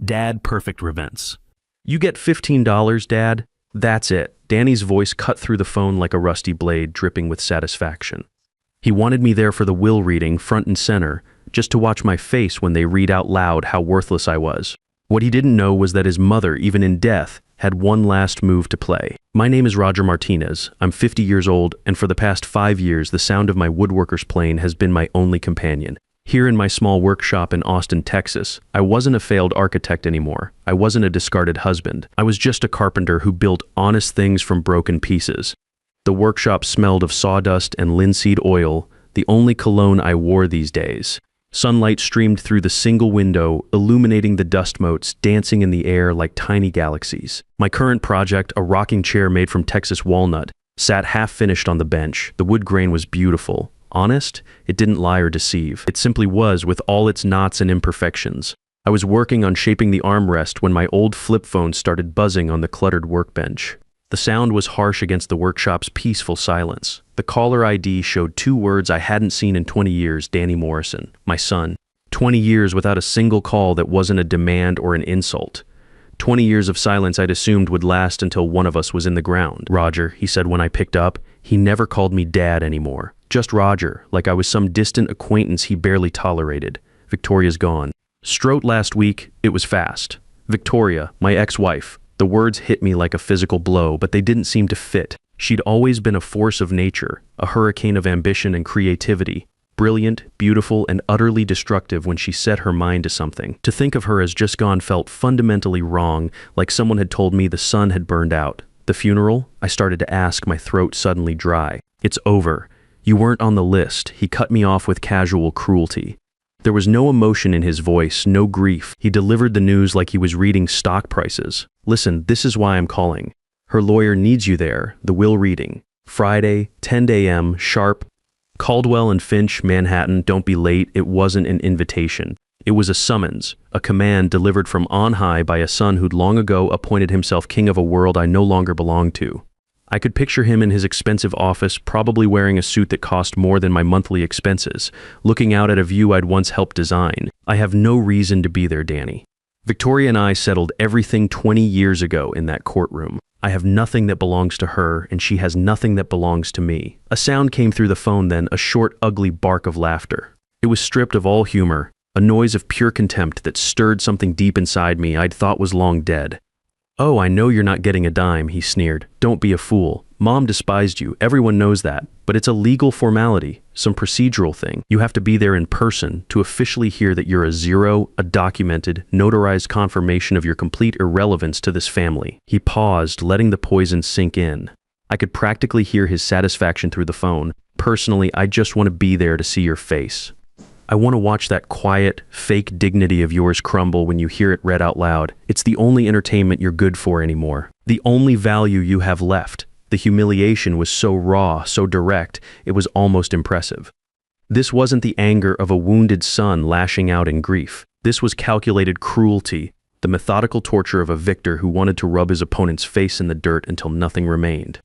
Dad Perfect Revents. You get $15, Dad? That's it. Danny's voice cut through the phone like a rusty blade, dripping with satisfaction. He wanted me there for the will reading, front and center, just to watch my face when they read out loud how worthless I was. What he didn't know was that his mother, even in death, had one last move to play. My name is Roger Martinez. I'm 50 years old, and for the past 5 years, the sound of my woodworker's plane has been my only companion. Here in my small workshop in Austin, Texas, I wasn't a failed architect anymore. I wasn't a discarded husband. I was just a carpenter who built honest things from broken pieces. The workshop smelled of sawdust and linseed oil, the only cologne I wore these days. Sunlight streamed through the single window, illuminating the dust motes dancing in the air like tiny galaxies. My current project, a rocking chair made from Texas walnut, sat half-finished on the bench. The wood grain was beautiful. Honest, it didn't lie or deceive. It simply was, with all its knots and imperfections. I was working on shaping the armrest when my old flip phone started buzzing on the cluttered workbench. The sound was harsh against the workshop's peaceful silence. The caller ID showed 2 words I hadn't seen in 20 years, Danny Morrison, my son. 20 years without a single call that wasn't a demand or an insult. 20 years of silence I'd assumed would last until one of us was in the ground. Roger, he said when I picked up. He never called me Dad anymore. Just Roger, like I was some distant acquaintance he barely tolerated. Victoria's gone. Strote last week, it was fast. Victoria, my ex-wife. The words hit me like a physical blow, but they didn't seem to fit. She'd always been a force of nature, a hurricane of ambition and creativity. Brilliant, beautiful, and utterly destructive when she set her mind to something. To think of her as just gone felt fundamentally wrong, like someone had told me the sun had burned out. The funeral? I started to ask, my throat suddenly dry. It's over. You weren't on the list. He cut me off with casual cruelty. There was no emotion in his voice, no grief. He delivered the news like he was reading stock prices. Listen, this is why I'm calling. Her lawyer needs you there, the will reading. Friday, 10 a.m., sharp. Caldwell and Finch, Manhattan, don't be late. It wasn't an invitation. It was a summons, a command delivered from on high by a son who'd long ago appointed himself king of a world I no longer belonged to. I could picture him in his expensive office, probably wearing a suit that cost more than my monthly expenses, looking out at a view I'd once helped design. I have no reason to be there, Danny. Victoria and I settled everything 20 years ago in that courtroom. I have nothing that belongs to her, and she has nothing that belongs to me. A sound came through the phone then, a short, ugly bark of laughter. It was stripped of all humor, a noise of pure contempt that stirred something deep inside me I'd thought was long dead. "Oh, I know you're not getting a dime," he sneered. "Don't be a fool. Mom despised you, everyone knows that. But it's a legal formality, some procedural thing. You have to be there in person to officially hear that you're a zero, a documented, notarized confirmation of your complete irrelevance to this family." He paused, letting the poison sink in. I could practically hear his satisfaction through the phone. "Personally, I just want to be there to see your face. I want to watch that quiet, fake dignity of yours crumble when you hear it read out loud. It's the only entertainment you're good for anymore. The only value you have left. The humiliation was so raw, so direct, it was almost impressive. This wasn't the anger of a wounded son lashing out in grief. This was calculated cruelty, the methodical torture of a victor who wanted to rub his opponent's face in the dirt until nothing remained.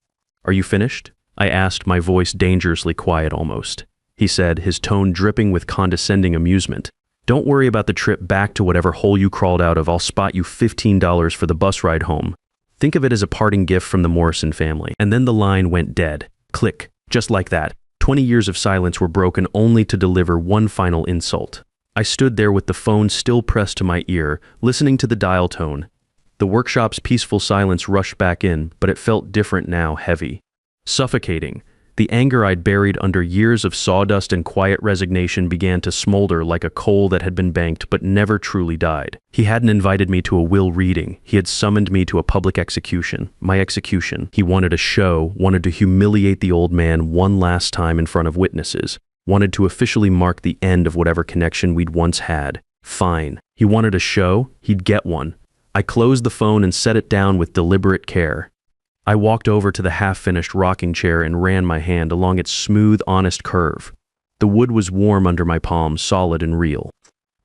"Are you finished?" I asked, my voice dangerously quiet almost. He said, his tone dripping with condescending amusement. "Don't worry about the trip back to whatever hole you crawled out of. I'll spot you $15 for the bus ride home. Think of it as a parting gift from the Morrison family." And then the line went dead. Click. Just like that. 20 years of silence were broken only to deliver one final insult. I stood there with the phone still pressed to my ear, listening to the dial tone. The workshop's peaceful silence rushed back in, but it felt different now, heavy. Suffocating. The anger I'd buried under years of sawdust and quiet resignation began to smolder like a coal that had been banked but never truly died. He hadn't invited me to a will reading. He had summoned me to a public execution. My execution. He wanted a show, wanted to humiliate the old man one last time in front of witnesses, wanted to officially mark the end of whatever connection we'd once had. Fine. He wanted a show. He'd get one. I closed the phone and set it down with deliberate care. I walked over to the half-finished rocking chair and ran my hand along its smooth, honest curve. The wood was warm under my palms, solid and real.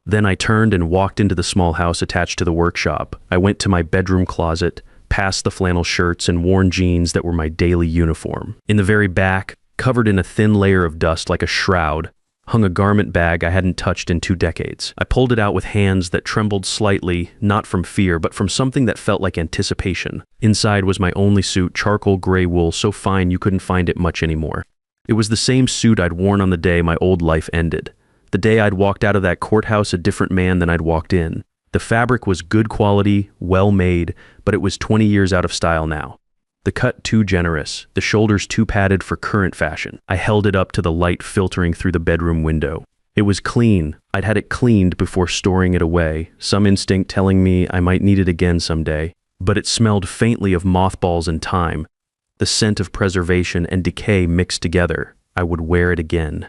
Then I turned and walked into the small house attached to the workshop. I went to my bedroom closet, past the flannel shirts and worn jeans that were my daily uniform. In the very back, covered in a thin layer of dust like a shroud, hung a garment bag I hadn't touched in 2 decades. I pulled it out with hands that trembled slightly, not from fear, but from something that felt like anticipation. Inside was my only suit, charcoal gray wool, so fine you couldn't find it much anymore. It was the same suit I'd worn on the day my old life ended. The day I'd walked out of that courthouse a different man than I'd walked in. The fabric was good quality, well made, but it was 20 years out of style now. The cut too generous, the shoulders too padded for current fashion. I held it up to the light filtering through the bedroom window. It was clean. I'd had it cleaned before storing it away, some instinct telling me I might need it again someday. But it smelled faintly of mothballs and time. The scent of preservation and decay mixed together. I would wear it again.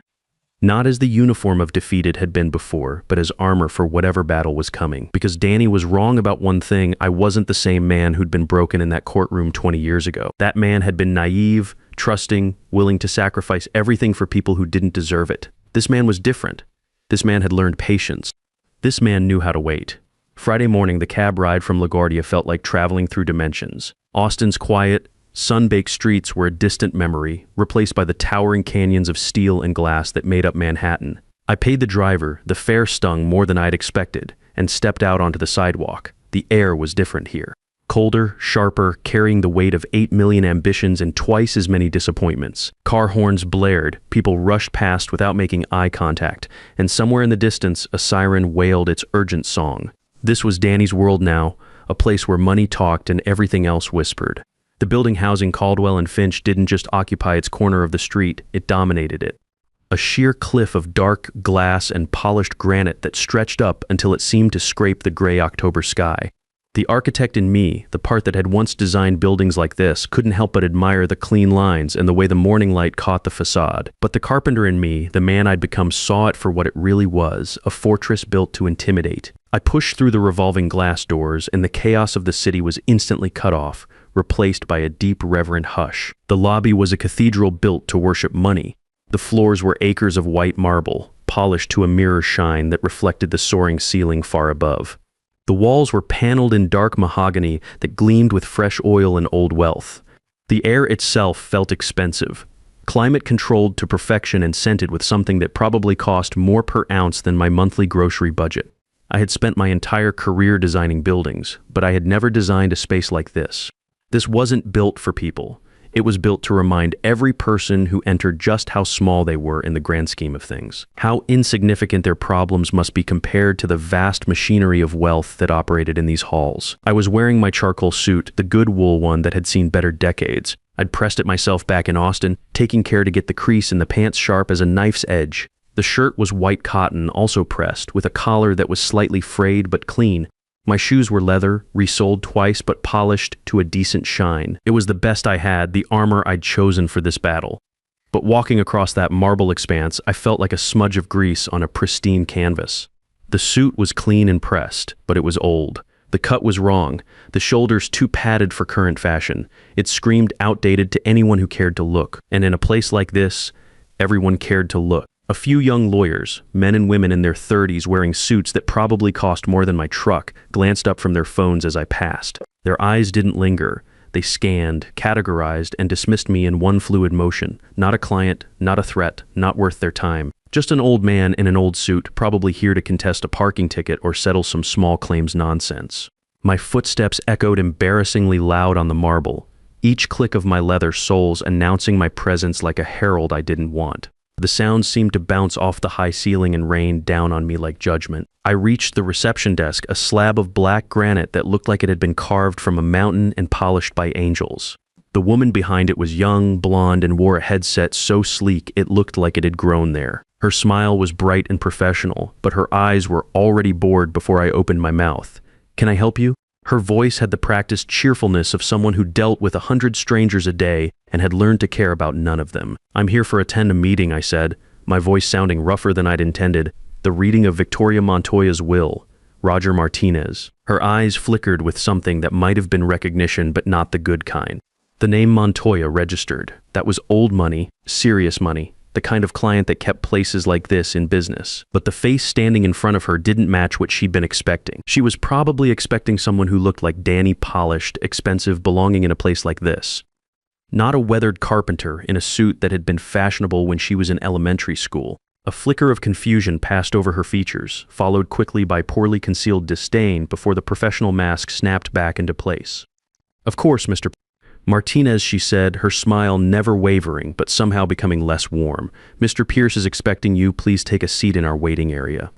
Not as the uniform of defeated had been before, but as armor for whatever battle was coming. Because Danny was wrong about one thing, I wasn't the same man who'd been broken in that courtroom 20 years ago. That man had been naive, trusting, willing to sacrifice everything for people who didn't deserve it. This man was different. This man had learned patience. This man knew how to wait. Friday morning, the cab ride from LaGuardia felt like traveling through dimensions. Austin's quiet, sun-baked streets were a distant memory, replaced by the towering canyons of steel and glass that made up Manhattan. I paid the driver, the fare stung more than I'd expected, and stepped out onto the sidewalk. The air was different here. Colder, sharper, carrying the weight of 8 million ambitions and twice as many disappointments. Car horns blared, people rushed past without making eye contact, and somewhere in the distance, a siren wailed its urgent song. This was Danny's world now, a place where money talked and everything else whispered. The building housing Caldwell and Finch didn't just occupy its corner of the street, it dominated it. A sheer cliff of dark glass and polished granite that stretched up until it seemed to scrape the gray October sky. The architect in me, the part that had once designed buildings like this, couldn't help but admire the clean lines and the way the morning light caught the facade. But the carpenter in me, the man I'd become, saw it for what it really was, a fortress built to intimidate. I pushed through the revolving glass doors, and the chaos of the city was instantly cut off, replaced by a deep, reverent hush. The lobby was a cathedral built to worship money. The floors were acres of white marble, polished to a mirror shine that reflected the soaring ceiling far above. The walls were paneled in dark mahogany that gleamed with fresh oil and old wealth. The air itself felt expensive, climate-controlled to perfection and scented with something that probably cost more per ounce than my monthly grocery budget. I had spent my entire career designing buildings, but I had never designed a space like this. This wasn't built for people. It was built to remind every person who entered just how small they were in the grand scheme of things. How insignificant their problems must be compared to the vast machinery of wealth that operated in these halls. I was wearing my charcoal suit, the good wool one that had seen better decades. I'd pressed it myself back in Austin, taking care to get the crease in the pants sharp as a knife's edge. The shirt was white cotton, also pressed, with a collar that was slightly frayed but clean. My shoes were leather, resoled twice but polished to a decent shine. It was the best I had, the armor I'd chosen for this battle. But walking across that marble expanse, I felt like a smudge of grease on a pristine canvas. The suit was clean and pressed, but it was old. The cut was wrong, the shoulders too padded for current fashion. It screamed outdated to anyone who cared to look. And in a place like this, everyone cared to look. A few young lawyers, men and women in their 30s wearing suits that probably cost more than my truck, glanced up from their phones as I passed. Their eyes didn't linger. They scanned, categorized, and dismissed me in one fluid motion. Not a client, not a threat, not worth their time. Just an old man in an old suit, probably here to contest a parking ticket or settle some small claims nonsense. My footsteps echoed embarrassingly loud on the marble, each click of my leather soles announcing my presence like a herald I didn't want. The sounds seemed to bounce off the high ceiling and rain down on me like judgment. I reached the reception desk, a slab of black granite that looked like it had been carved from a mountain and polished by angels. The woman behind it was young, blonde, and wore a headset so sleek it looked like it had grown there. Her smile was bright and professional, but her eyes were already bored before I opened my mouth. "Can I help you?" Her voice had the practiced cheerfulness of someone who dealt with 100 strangers a day and had learned to care about none of them. "I'm here to attend a meeting," I said, my voice sounding rougher than I'd intended. "The reading of Victoria Montoya's will. Roger Martinez." Her eyes flickered with something that might have been recognition but not the good kind. The name Montoya registered. That was old money, serious money, the kind of client that kept places like this in business. But the face standing in front of her didn't match what she'd been expecting. She was probably expecting someone who looked like Danny, polished, expensive, belonging in a place like this. Not a weathered carpenter in a suit that had been fashionable when she was in elementary school. A flicker of confusion passed over her features, followed quickly by poorly concealed disdain before the professional mask snapped back into place. "Of course, Mr. Martinez," she said, her smile never wavering but somehow becoming less warm. "Mr. Pierce is expecting you. Please take a seat in our waiting area.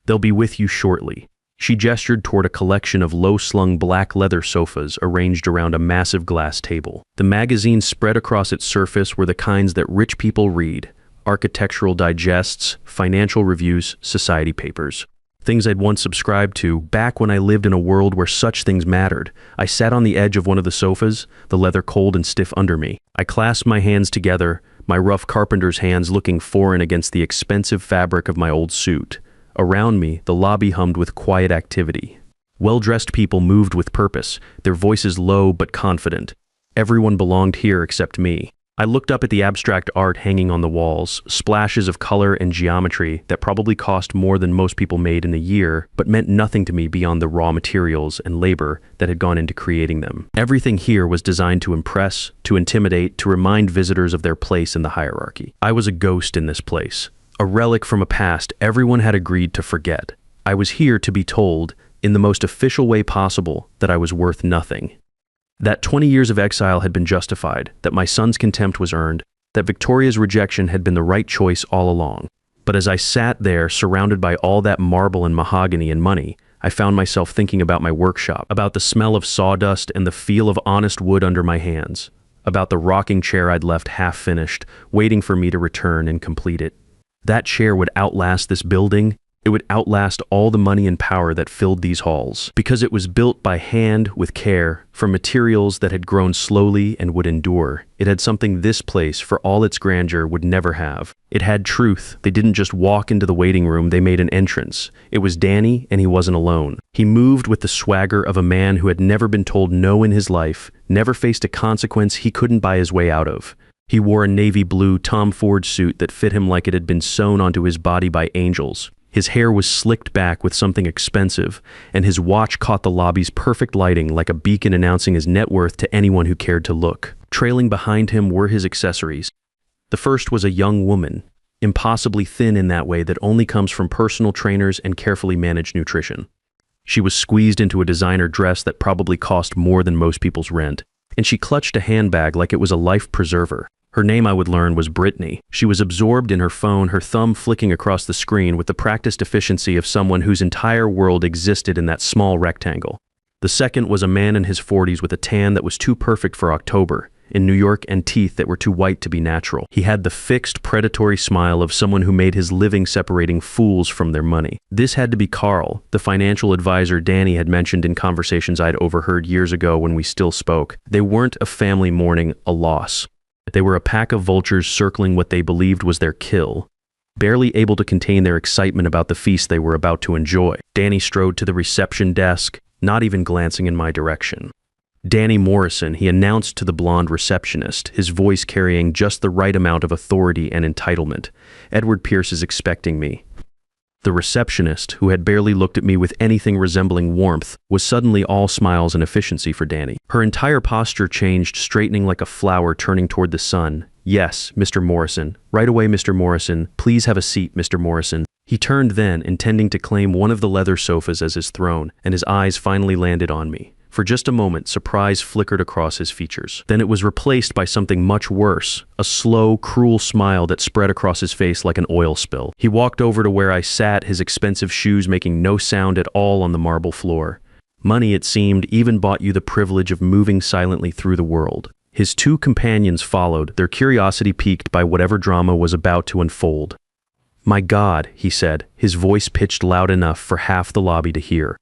They'll be with you shortly." She gestured toward a collection of low-slung black leather sofas arranged around a massive glass table. The magazines spread across its surface were the kinds that rich people read: architectural digests, financial reviews, society papers. Things I'd once subscribed to, back when I lived in a world where such things mattered. I sat on the edge of one of the sofas, the leather cold and stiff under me. I clasped my hands together, my rough carpenter's hands looking foreign against the expensive fabric of my old suit. Around me, the lobby hummed with quiet activity. Well-dressed people moved with purpose, their voices low but confident. Everyone belonged here except me. I looked up at the abstract art hanging on the walls, splashes of color and geometry that probably cost more than most people made in a year, but meant nothing to me beyond the raw materials and labor that had gone into creating them. Everything here was designed to impress, to intimidate, to remind visitors of their place in the hierarchy. I was a ghost in this place, a relic from a past everyone had agreed to forget. I was here to be told, in the most official way possible, that I was worth nothing. That 20 years of exile had been justified, that my son's contempt was earned, that Victoria's rejection had been the right choice all along. But as I sat there, surrounded by all that marble and mahogany and money, I found myself thinking about my workshop, about the smell of sawdust and the feel of honest wood under my hands, about the rocking chair I'd left half-finished, waiting for me to return and complete it. That chair would outlast this building. It would outlast all the money and power that filled these halls, because it was built by hand with care, from materials that had grown slowly and would endure. It had something this place, for all its grandeur, would never have. It had truth. They didn't just walk into the waiting room, they made an entrance. It was Danny, and he wasn't alone. He moved with the swagger of a man who had never been told no in his life, never faced a consequence he couldn't buy his way out of. He wore a navy blue Tom Ford suit that fit him like it had been sewn onto his body by angels. His hair was slicked back with something expensive, and his watch caught the lobby's perfect lighting like a beacon announcing his net worth to anyone who cared to look. Trailing behind him were his accessories. The first was a young woman, impossibly thin in that way that only comes from personal trainers and carefully managed nutrition. She was squeezed into a designer dress that probably cost more than most people's rent, and she clutched a handbag like it was a life preserver. Her name, I would learn, was Brittany. She was absorbed in her phone, her thumb flicking across the screen with the practiced efficiency of someone whose entire world existed in that small rectangle. The second was a man in his 40s with a tan that was too perfect for October, in New York, and teeth that were too white to be natural. He had the fixed, predatory smile of someone who made his living separating fools from their money. This had to be Carl, the financial advisor Danny had mentioned in conversations I'd overheard years ago when we still spoke. They weren't a family mourning a loss. They were a pack of vultures circling what they believed was their kill, barely able to contain their excitement about the feast they were about to enjoy. Danny strode to the reception desk, not even glancing in my direction. "Danny Morrison," he announced to the blonde receptionist, his voice carrying just the right amount of authority and entitlement. "Edward Pierce is expecting me." The receptionist, who had barely looked at me with anything resembling warmth, was suddenly all smiles and efficiency for Danny. Her entire posture changed, straightening like a flower turning toward the sun. "Yes, Mr. Morrison. Right away, Mr. Morrison. Please have a seat, Mr. Morrison." He turned then, intending to claim one of the leather sofas as his throne, and his eyes finally landed on me. For just a moment, surprise flickered across his features. Then it was replaced by something much worse, a slow, cruel smile that spread across his face like an oil spill. He walked over to where I sat, his expensive shoes making no sound at all on the marble floor. Money, it seemed, even bought you the privilege of moving silently through the world. His two companions followed, their curiosity piqued by whatever drama was about to unfold. "My God," he said, his voice pitched loud enough for half the lobby to hear.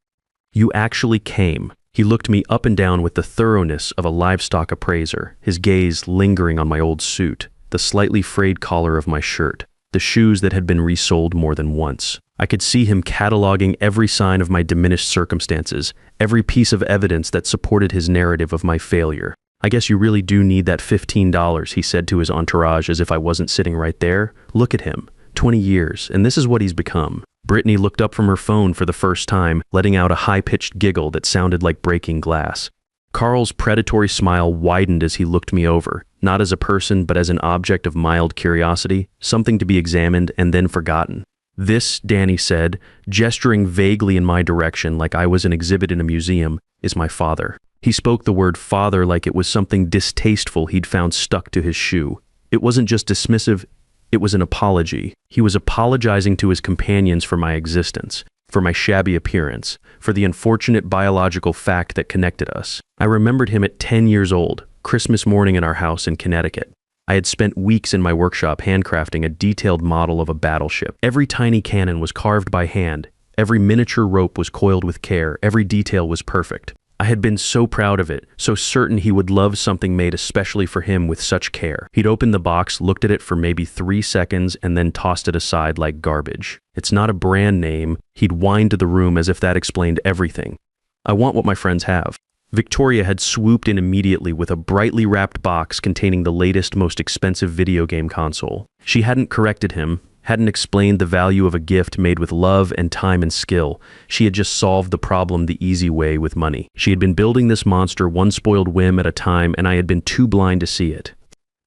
"You actually came." He looked me up and down with the thoroughness of a livestock appraiser, his gaze lingering on my old suit, the slightly frayed collar of my shirt, the shoes that had been resoled more than once. I could see him cataloging every sign of my diminished circumstances, every piece of evidence that supported his narrative of my failure. "I guess you really do need that $15, he said to his entourage as if I wasn't sitting right there. "Look at him. 20 years, and this is what he's become." Brittany looked up from her phone for the first time, letting out a high-pitched giggle that sounded like breaking glass. Carl's predatory smile widened as he looked me over, not as a person but as an object of mild curiosity, something to be examined and then forgotten. "This," Danny said, gesturing vaguely in my direction like I was an exhibit in a museum, "is my father." He spoke the word father like it was something distasteful he'd found stuck to his shoe. It wasn't just dismissive, it was an apology. He was apologizing to his companions for my existence, for my shabby appearance, for the unfortunate biological fact that connected us. I remembered him at 10 years old, Christmas morning in our house in Connecticut. I had spent weeks in my workshop handcrafting a detailed model of a battleship. Every tiny cannon was carved by hand. Every miniature rope was coiled with care. Every detail was perfect. I had been so proud of it, so certain he would love something made especially for him with such care. He'd opened the box, looked at it for maybe 3 seconds, and then tossed it aside like garbage. "It's not a brand name," he'd whine to the room as if that explained everything. "I want what my friends have." Victoria had swooped in immediately with a brightly wrapped box containing the latest, most expensive video game console. She hadn't corrected him, hadn't explained the value of a gift made with love and time and skill. She had just solved the problem the easy way with money. She had been building this monster one spoiled whim at a time, and I had been too blind to see it.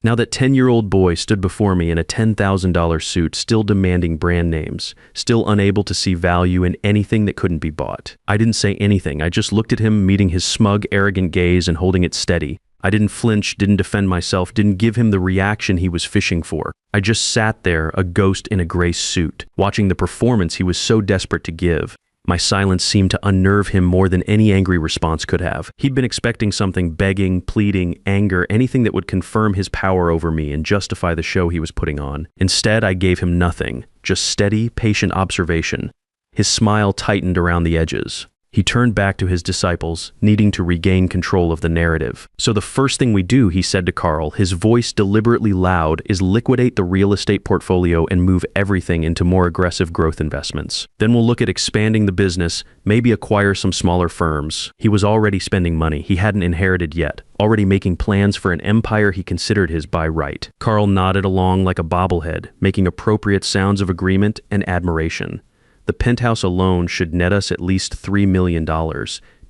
Now that 10-year-old boy stood before me in a $10,000 suit, still demanding brand names, still unable to see value in anything that couldn't be bought. I didn't say anything. I just looked at him, meeting his smug, arrogant gaze and holding it steady. I didn't flinch, didn't defend myself, didn't give him the reaction he was fishing for. I just sat there, a ghost in a gray suit, watching the performance he was so desperate to give. My silence seemed to unnerve him more than any angry response could have. He'd been expecting something: begging, pleading, anger, anything that would confirm his power over me and justify the show he was putting on. Instead, I gave him nothing, just steady, patient observation. His smile tightened around the edges. He turned back to his disciples, needing to regain control of the narrative. "So the first thing we do," he said to Carl, his voice deliberately loud, "is liquidate the real estate portfolio and move everything into more aggressive growth investments. Then we'll look at expanding the business, maybe acquire some smaller firms." He was already spending money he hadn't inherited yet, already making plans for an empire he considered his by right. Carl nodded along like a bobblehead, making appropriate sounds of agreement and admiration. "The penthouse alone should net us at least $3 million,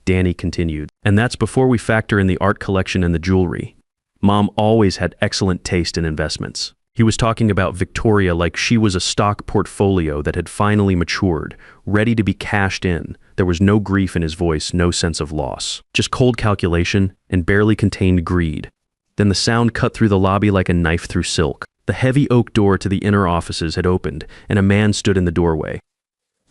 Danny continued. "And that's before we factor in the art collection and the jewelry. Mom always had excellent taste in investments." He was talking about Victoria like she was a stock portfolio that had finally matured, ready to be cashed in. There was no grief in his voice, no sense of loss. Just cold calculation and barely contained greed. Then the sound cut through the lobby like a knife through silk. The heavy oak door to the inner offices had opened, and a man stood in the doorway.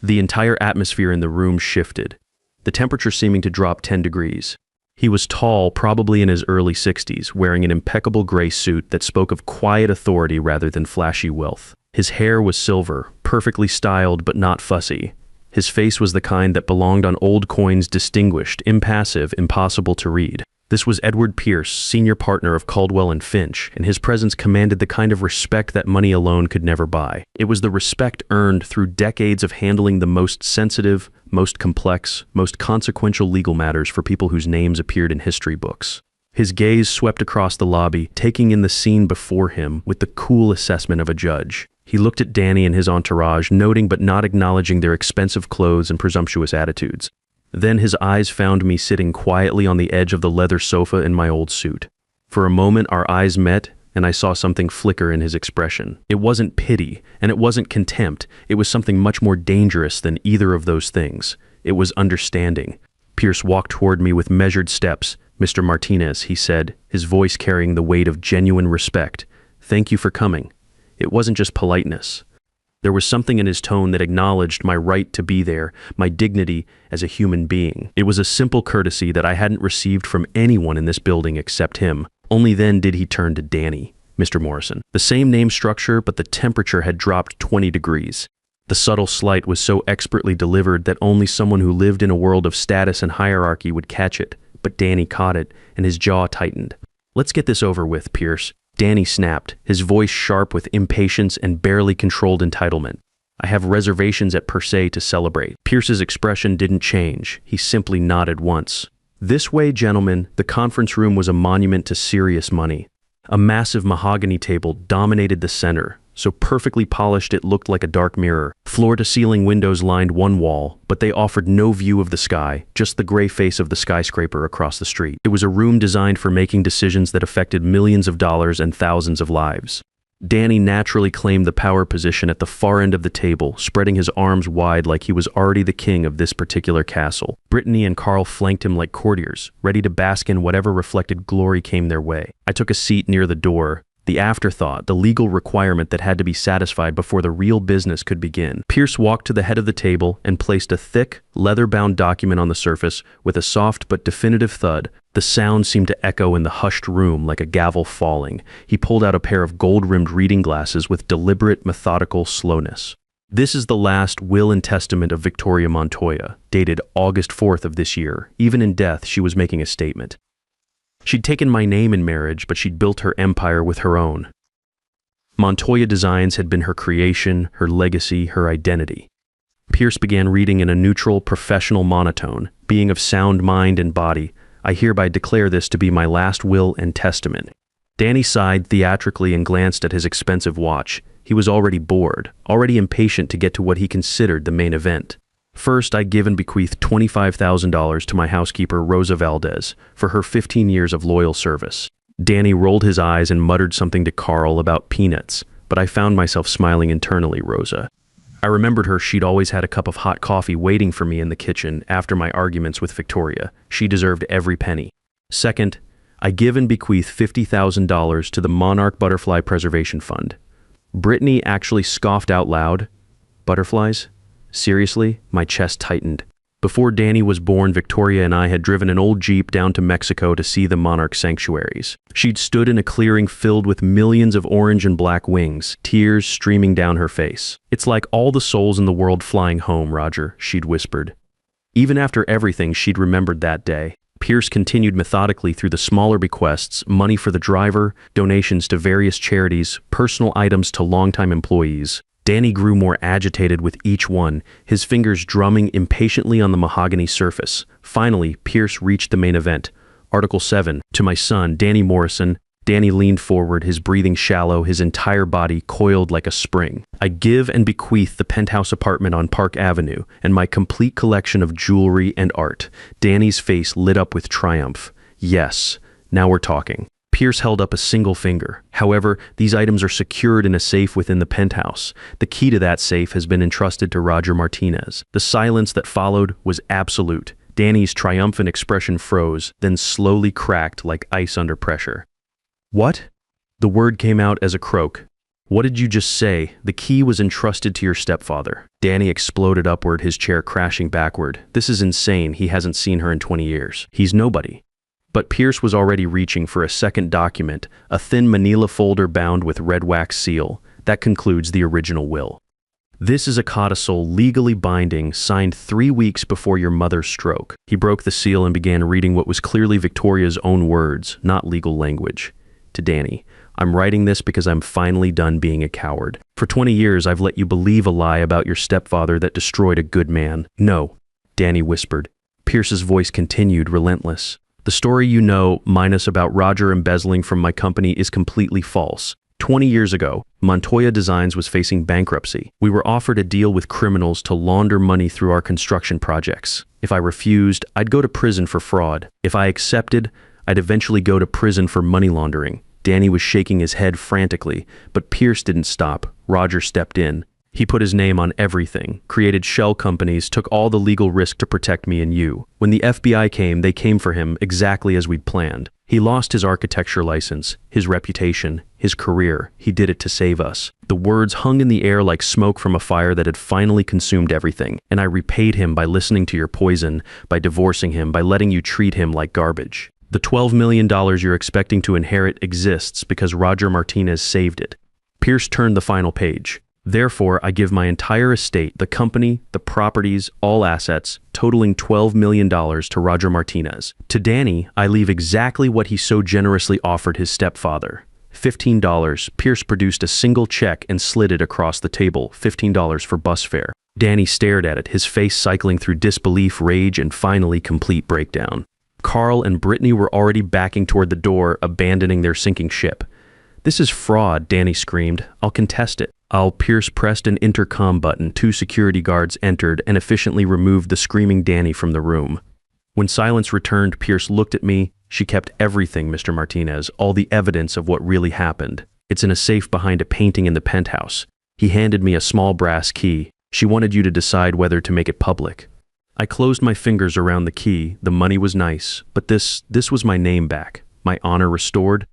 The entire atmosphere in the room shifted, the temperature seeming to drop 10 degrees. He was tall, probably in his early 60s, wearing an impeccable gray suit that spoke of quiet authority rather than flashy wealth. His hair was silver, perfectly styled but not fussy. His face was the kind that belonged on old coins, distinguished, impassive, impossible to read. This was Edward Pierce, senior partner of Caldwell and Finch, and his presence commanded the kind of respect that money alone could never buy. It was the respect earned through decades of handling the most sensitive, most complex, most consequential legal matters for people whose names appeared in history books. His gaze swept across the lobby, taking in the scene before him with the cool assessment of a judge. He looked at Danny and his entourage, noting but not acknowledging their expensive clothes and presumptuous attitudes. Then his eyes found me sitting quietly on the edge of the leather sofa in my old suit. For a moment our eyes met, and I saw something flicker in his expression. It wasn't pity, and it wasn't contempt. It was something much more dangerous than either of those things. It was understanding. Pierce walked toward me with measured steps. "Mr. Martinez," he said, his voice carrying the weight of genuine respect. "Thank you for coming." It wasn't just politeness. There was something in his tone that acknowledged my right to be there, my dignity as a human being. It was a simple courtesy that I hadn't received from anyone in this building except him. Only then did he turn to Danny. "Mr. Morrison." The same name structure, but the temperature had dropped 20 degrees. The subtle slight was so expertly delivered that only someone who lived in a world of status and hierarchy would catch it. But Danny caught it, and his jaw tightened. "Let's get this over with, Pierce." Danny snapped, his voice sharp with impatience and barely controlled entitlement. "I have reservations at Per Se to celebrate." Pierce's expression didn't change. He simply nodded once. "This way, gentlemen." The conference room was a monument to serious money. A massive mahogany table dominated the center, so perfectly polished it looked like a dark mirror. Floor-to-ceiling windows lined one wall, but they offered no view of the sky, just the gray face of the skyscraper across the street. It was a room designed for making decisions that affected millions of dollars and thousands of lives. Danny naturally claimed the power position at the far end of the table, spreading his arms wide like he was already the king of this particular castle. Brittany and Carl flanked him like courtiers, ready to bask in whatever reflected glory came their way. I took a seat near the door, the afterthought, the legal requirement that had to be satisfied before the real business could begin. Pierce walked to the head of the table and placed a thick, leather-bound document on the surface with a soft but definitive thud. The sound seemed to echo in the hushed room like a gavel falling. He pulled out a pair of gold-rimmed reading glasses with deliberate, methodical slowness. This is the last will and testament of Victoria Montoya, dated August 4th of this year. Even in death, she was making a statement. She'd taken my name in marriage, but she'd built her empire with her own. Montoya Designs had been her creation, her legacy, her identity. Pierce began reading in a neutral, professional monotone. Being of sound mind and body, I hereby declare this to be my last will and testament. Danny sighed theatrically and glanced at his expensive watch. He was already bored, already impatient to get to what he considered the main event. First, I give and bequeath $25,000 to my housekeeper, Rosa Valdez, for her 15 years of loyal service. Danny rolled his eyes and muttered something to Carl about peanuts, but I found myself smiling internally. Rosa. I remembered her. She'd always had a cup of hot coffee waiting for me in the kitchen after my arguments with Victoria. She deserved every penny. Second, I give and bequeath $50,000 to the Monarch Butterfly Preservation Fund. Brittany actually scoffed out loud. Butterflies? Seriously? My chest tightened. Before Danny was born, Victoria and I had driven an old Jeep down to Mexico to see the monarch sanctuaries. She'd stood in a clearing filled with millions of orange and black wings, tears streaming down her face. It's like all the souls in the world flying home, Roger, she'd whispered. Even after everything, she'd remembered that day. Pierce continued methodically through the smaller bequests, money for the driver, donations to various charities, personal items to longtime employees. Danny grew more agitated with each one, his fingers drumming impatiently on the mahogany surface. Finally, Pierce reached the main event. Article 7, to my son, Danny Morrison. Danny leaned forward, his breathing shallow, his entire body coiled like a spring. I give and bequeath the penthouse apartment on Park Avenue and my complete collection of jewelry and art. Danny's face lit up with triumph. Yes, now we're talking. Pierce held up a single finger. However, these items are secured in a safe within the penthouse. The key to that safe has been entrusted to Roger Martinez. The silence that followed was absolute. Danny's triumphant expression froze, then slowly cracked like ice under pressure. What? The word came out as a croak. What did you just say? The key was entrusted to your stepfather. Danny exploded upward, his chair crashing backward. This is insane. He hasn't seen her in 20 years. He's nobody. But Pierce was already reaching for a second document, a thin manila folder bound with red wax seal. That concludes the original will. This is a codicil legally binding, signed 3 weeks before your mother's stroke. He broke the seal and began reading what was clearly Victoria's own words, not legal language. To Danny, I'm writing this because I'm finally done being a coward. For 20 years, I've let you believe a lie about your stepfather that destroyed a good man. No, Danny whispered. Pierce's voice continued, relentless. The story you know, minus about Roger embezzling from my company, is completely false. 20 years ago, Montoya Designs was facing bankruptcy. We were offered a deal with criminals to launder money through our construction projects. If I refused, I'd go to prison for fraud. If I accepted, I'd eventually go to prison for money laundering. Danny was shaking his head frantically, but Pierce didn't stop. Roger stepped in. He put his name on everything, created shell companies, took all the legal risk to protect me and you. When the FBI came, they came for him exactly as we'd planned. He lost his architecture license, his reputation, his career. He did it to save us. The words hung in the air like smoke from a fire that had finally consumed everything. And I repaid him by listening to your poison, by divorcing him, by letting you treat him like garbage. The $12 million you're expecting to inherit exists because Roger Martinez saved it. Pierce turned the final page. Therefore, I give my entire estate, the company, the properties, all assets, totaling $12 million to Roger Martinez. To Danny, I leave exactly what he so generously offered his stepfather. $15. Pierce produced a single check and slid it across the table, $15 for bus fare. Danny stared at it, his face cycling through disbelief, rage, and finally complete breakdown. Carl and Brittany were already backing toward the door, abandoning their sinking ship. "This is fraud," Danny screamed. "I'll contest it." Pierce pressed an intercom button, 2 security guards entered and efficiently removed the screaming Danny from the room. When silence returned, Pierce looked at me. "She kept everything, Mr. Martinez, all the evidence of what really happened. It's in a safe behind a painting in the penthouse." He handed me a small brass key. "She wanted you to decide whether to make it public." I closed my fingers around the key. The money was nice, but this was my name back, my honor restored,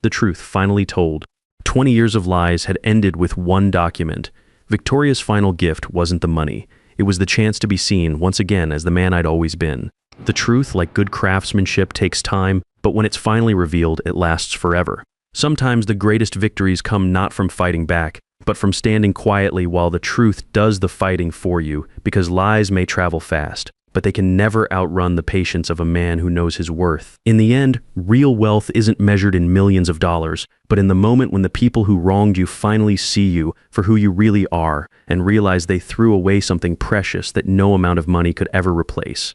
the truth finally told. 20 years of lies had ended with one document. Victoria's final gift wasn't the money. It was the chance to be seen once again as the man I'd always been. The truth, like good craftsmanship, takes time, but when it's finally revealed, it lasts forever. Sometimes the greatest victories come not from fighting back, but from standing quietly while the truth does the fighting for you, because lies may travel fast, but they can never outrun the patience of a man who knows his worth. In the end, real wealth isn't measured in millions of dollars, but in the moment when the people who wronged you finally see you for who you really are and realize they threw away something precious that no amount of money could ever replace.